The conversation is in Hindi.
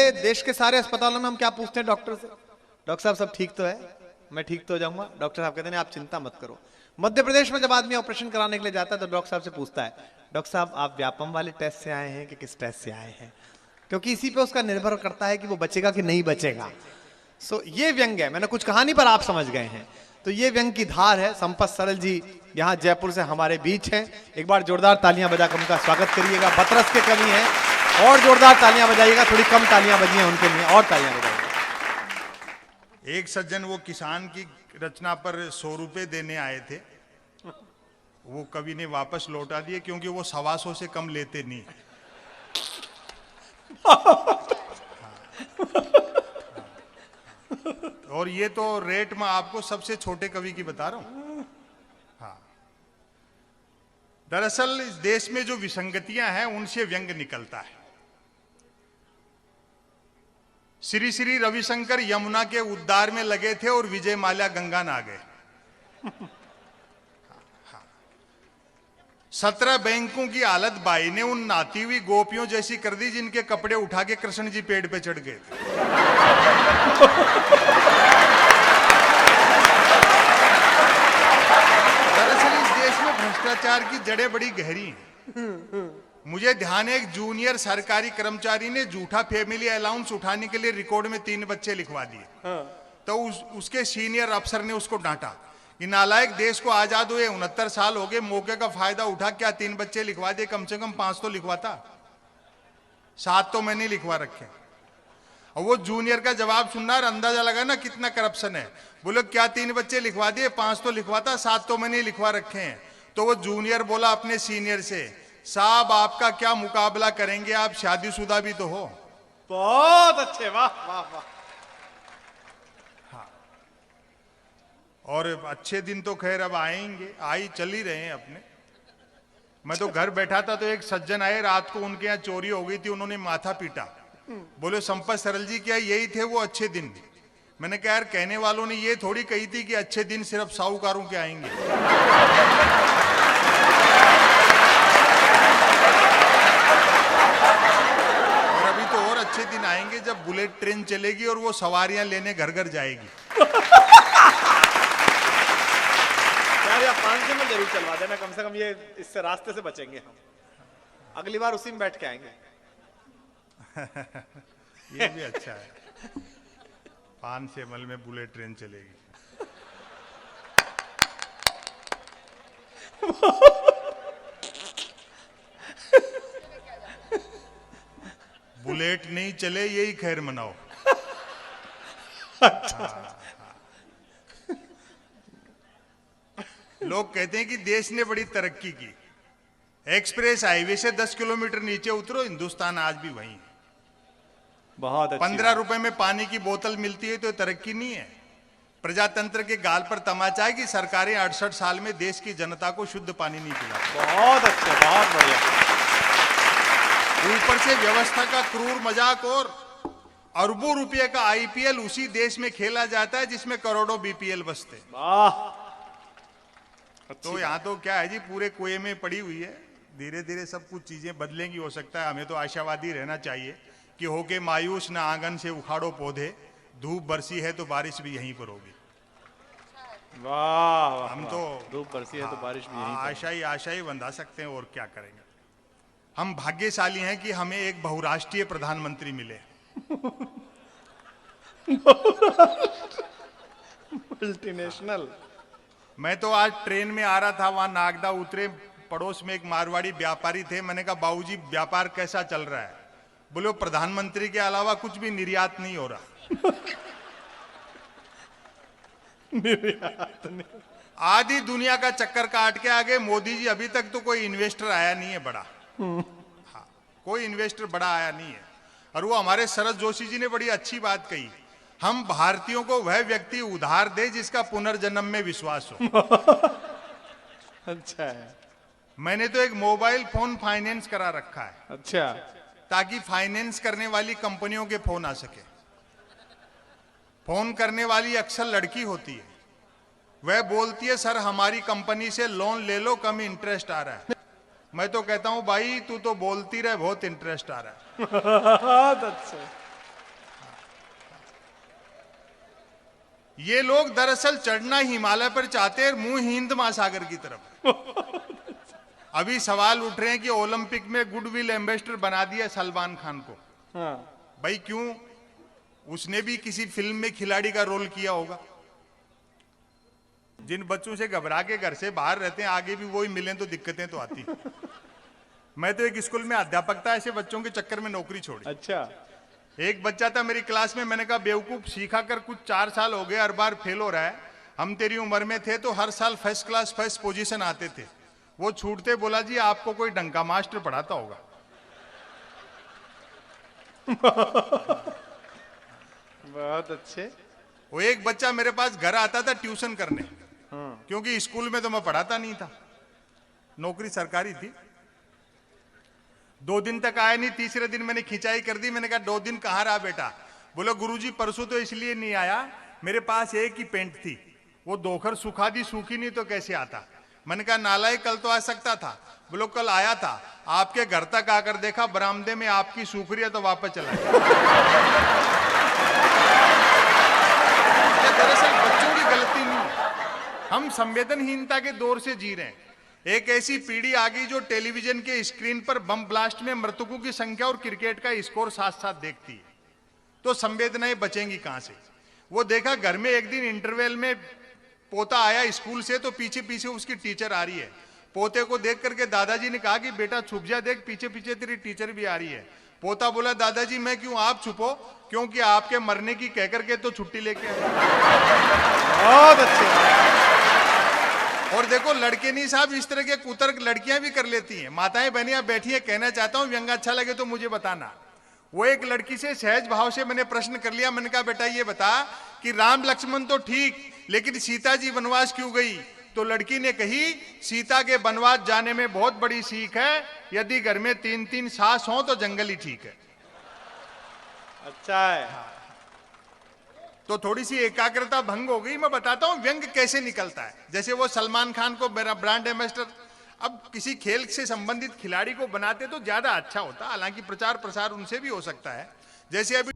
पहले देश के सारे अस्पतालों में हम क्या पूछते हैं डॉक्टर से, डॉक्टर साहब सब ठीक तो है, मैं ठीक तो हो जाऊंगा। डॉक्टर साहब कहते हैं आप चिंता मत करो। मध्य प्रदेश में जब आदमी ऑपरेशन कराने के लिए जाता है तो डॉक्टर साहब से पूछता है, डॉक्टर साहब आप व्यापम वाले टेस्ट से आए हैं कि किस टेस्ट से आए हैं, क्योंकि इसी पे उसका निर्भर करता है कि वो बचेगा कि नहीं बचेगा। सो ये व्यंग है, मैंने कुछ कहानी पर आप समझ गए हैं, तो ये व्यंग की धार है। संपत सरल जी यहाँ जयपुर से हमारे बीच हैं, एक बार जोरदार तालियां बजाकर उनका स्वागत करिएगा। बतरस के कवि हैं, और जोरदार तालियां बजाइएगा, थोड़ी कम तालियां बजी हैं उनके लिए, और तालियां बजाइएगा। एक सज्जन वो किसान की रचना पर 100 रुपए देने आए थे, वो कवि ने वापस लौटा दिए क्योंकि वो 125 से कम लेते नहीं। और ये तो रेट में आपको सबसे छोटे कवि की बता रहा हूं। हाँ, दरअसल इस देश में जो विसंगतियां हैं उनसे व्यंग निकलता है। श्री श्री रविशंकर यमुना के उद्धार में लगे थे और विजय माल्या गंगा नहा गए। 17 बैंकों की हालत बाई ने उन नाती हुई गोपियों जैसी कर दी जिनके कपड़े उठा के कृष्ण जी पेड़ पे चढ़ गए। दरअसल इस देश में भ्रष्टाचार की जड़ें बड़ी गहरी हैं। मुझे ध्यान है, एक जूनियर सरकारी कर्मचारी ने झूठा फैमिली अलाउंस उठाने के लिए रिकॉर्ड में 3 बच्चे लिखवा दिए। तो उसके सीनियर अफसर ने उसको डांटा कि नालायक, देश को आजाद हुए 69 साल हो गए, मौके का फायदा उठा क्या 3 बच्चे लिखवा दिए, कम से कम 5 तो लिखवाता, 7 तो मैंने लिखवा रखे। और वो जूनियर का जवाब सुनना और अंदाजा लगा ना कितना करप्शन है। बोले क्या 3 बच्चे लिखवा दिए, 5 तो लिखवाता, 7 तो मैंने लिखवा रखे हैं। तो वो जूनियर बोला अपने सीनियर से, साहब आपका क्या मुकाबला करेंगे, आप शादीशुदा भी तो हो। बहुत अच्छे, वाह वाह वाह। हाँ, और अच्छे दिन तो खैर अब आएंगे, आई चल ही रहे हैं अपने। मैं तो घर बैठा था तो एक सज्जन आए, रात को उनके यहाँ चोरी हो गई थी, उन्होंने माथा पीटा। बोले संपत सरल जी क्या यही थे वो अच्छे दिन? मैंने कहा यार, कहने वालों ने ये थोड़ी कही थी कि अच्छे दिन सिर्फ साहूकारों के आएंगे। और अभी तो और अच्छे दिन आएंगे जब बुलेट ट्रेन चलेगी और वो सवारियां लेने घर घर जाएगी। यार 500 में जरूर चलवा देना, कम से कम ये इससे रास्ते से बचेंगे हम, अगली बार उसी में बैठ के आएंगे। ये भी अच्छा है, 5 मल में बुलेट ट्रेन चलेगी। बुलेट नहीं चले यही खैर मनाओ। अच्छा। लोग कहते हैं कि देश ने बड़ी तरक्की की, एक्सप्रेस हाईवे से 10 किलोमीटर नीचे उतरो, हिंदुस्तान आज भी वहीं है। बहुत 15 रुपए में पानी की बोतल मिलती है तो तरक्की नहीं है। प्रजातंत्र के गाल पर तमाचा है कि सरकारें 68 साल में देश की जनता को शुद्ध पानी नहीं पिला। बहुत अच्छे, बहुत बढ़िया। ऊपर से व्यवस्था का क्रूर मजाक और अरबों रुपए का आईपीएल उसी देश में खेला जाता है जिसमें करोड़ों बीपीएल बसते। वाह, तो यहाँ तो क्या है जी, पूरे कुएं में पड़ी हुई है। धीरे धीरे सब कुछ चीजें बदलेंगी, हो सकता है। हमें तो आशावादी रहना चाहिए कि होके मायूस न आंगन से उखाड़ो पौधे, धूप बरसी है तो बारिश भी यहीं पर होगी। वाह, हम तो धूप बरसी है तो बारिश भी यहीं पर। आशा ही बंधा सकते हैं, और क्या करेंगे। हम भाग्यशाली हैं कि हमें एक बहुराष्ट्रीय प्रधानमंत्री मिले। मल्टीनेशनल। मैं तो आज ट्रेन में आ रहा था, वहां नागदा उतरे, पड़ोस में एक मारवाड़ी व्यापारी थे। मैंने कहा बाबूजी व्यापार कैसा चल रहा है? बोले प्रधानमंत्री के अलावा कुछ भी निर्यात नहीं हो रहा। निर्यात नहीं। आधी दुनिया का चक्कर काट के आगे मोदी जी, अभी तक तो कोई इन्वेस्टर आया नहीं है बड़ा। हाँ, कोई इन्वेस्टर बड़ा आया नहीं है। और वो हमारे शरद जोशी जी ने बड़ी अच्छी बात कही, हम भारतीयों को वह व्यक्ति उधार दे जिसका पुनर्जन्म में विश्वास हो। अच्छा है। मैंने तो एक मोबाइल फोन फाइनेंस करा रखा है। अच्छा, ताकि फाइनेंस करने वाली कंपनियों के फोन आ सके। फोन करने वाली अक्सर लड़की होती है, वह बोलती है सर हमारी कंपनी से लोन ले लो, कम इंटरेस्ट आ रहा है। मैं तो कहता हूं भाई तू तो बोलती रहे, बहुत इंटरेस्ट आ रहा है। बहुत अच्छे। ये लोग दरअसल चढ़ना हिमालय पर चाहते हैं, मुंह हिंद महासागर की तरफ। अभी सवाल उठ रहे हैं कि ओलंपिक में गुडविल एम्बेसडर बना दिया सलमान खान को। हाँ। भाई क्यों? उसने भी किसी फिल्म में खिलाड़ी का रोल किया होगा। जिन बच्चों से घबरा के घर से बाहर रहते हैं, आगे भी वही मिलें तो दिक्कतें तो आती। मैं तो एक स्कूल में अध्यापक था, ऐसे बच्चों के चक्कर में नौकरी छोड़ी। अच्छा। एक बच्चा था मेरी क्लास में, मैंने कहा बेवकूफ, सीखा कर कुछ 4 साल हो गए, हर बार फेल हो रहा है। हम तेरी उम्र में थे तो हर साल फर्स्ट क्लास फर्स्ट पोजीशन आते थे। वो छूटते बोला जी आपको कोई डंका मास्टर पढ़ाता होगा। बहुत अच्छे। वो एक बच्चा मेरे पास घर आता था ट्यूशन करने, क्योंकि स्कूल में तो मैं पढ़ाता नहीं था, नौकरी सरकारी थी। 2 दिन तक आया नहीं, तीसरे दिन मैंने खिंचाई कर दी। मैंने कहा 2 दिन कहाँ रहा बेटा? बोला गुरुजी परसों तो इसलिए नहीं आया, मेरे पास एक ही पेंट थी, वो धोकर सुखा दी, सूखी नहीं तो कैसे आता। मैंने कहा नालायक, कल तो आ सकता था। बोलो कल आया था, आपके घर तक आकर देखा बरामदे में आपकी सूख रही है तो वापस चला गया। दरअसल बच्चों की गलती नहीं, हम संवेदनहीनता के दौर से जी रहे हैं। एक ऐसी पीढ़ी आ गई जो टेलीविजन के स्क्रीन पर बम ब्लास्ट में मृतकों की संख्या और क्रिकेट का स्कोर साथ साथ देखती है, तो संवेदनाएं बचेंगी कहां से? वो देखा घर में एक दिन इंटरवल में पोता आया स्कूल से, तो पीछे पीछे उसकी टीचर आ रही है। पोते को देख करके दादाजी ने कहा कि बेटा छुप जा, देख पीछे पीछे तेरी टीचर भी आ रही है। पोता बोला दादाजी मैं क्यों, आप छुपो, क्योंकि आपके मरने की कह करके तो छुट्टी लेके आए। बहुत अच्छे। और देखो लड़के नहीं साहब, इस तरह के कुतर्क लड़कियां भी कर लेती हैं। माताएं बहनियां बैठी है, कहना चाहता हूं व्यंग अच्छा लगे तो मुझे बताना। वो एक लड़की से सहज भाव से मैंने प्रश्न कर लिया, मैंने कहा बेटा ये बता कि राम लक्ष्मण तो ठीक, लेकिन सीता जी वनवास क्यों गई? तो लड़की ने कही सीता के वनवास जाने में बहुत बड़ी सीख है, यदि घर में 3-3 सास हो तो जंगल ही ठीक है। अच्छा है। तो थोड़ी सी एकाग्रता भंग हो गई। मैं बताता हूं व्यंग कैसे निकलता है। जैसे वो सलमान खान को मेरा ब्रांड एम्बेसडर, अब किसी खेल से संबंधित खिलाड़ी को बनाते तो ज्यादा अच्छा होता, हालांकि प्रचार प्रसार उनसे भी हो सकता है। जैसे अभी